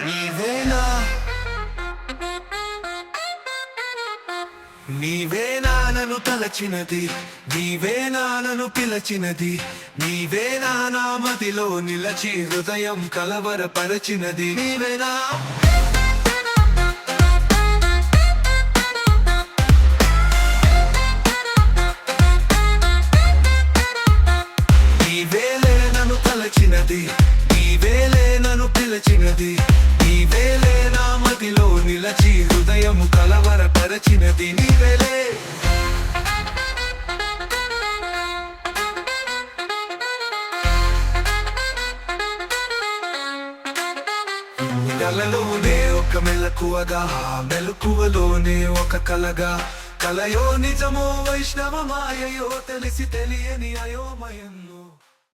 నీవేనా నీవేనా నన్ను తలచినది, నీవేనా నన్ను పిలచినది, నీవేనా నా మదిలో నిలచి హృదయం కలవరపరచినది. నీవేనా నీవేలే నన్ను తలచినది, నీవేలే నన్ను పిలచినది, నీవేలే నా మదిలో నిలచి హృదయం కలవరపరచినది. నీవేలే కలలోనే ఒక మెలకువగా, మెలకువలోనే ఒక కలగా, కలయో నిజమో వైష్ణవ మాయయో తెలిసి తెలియని అయోమయంలో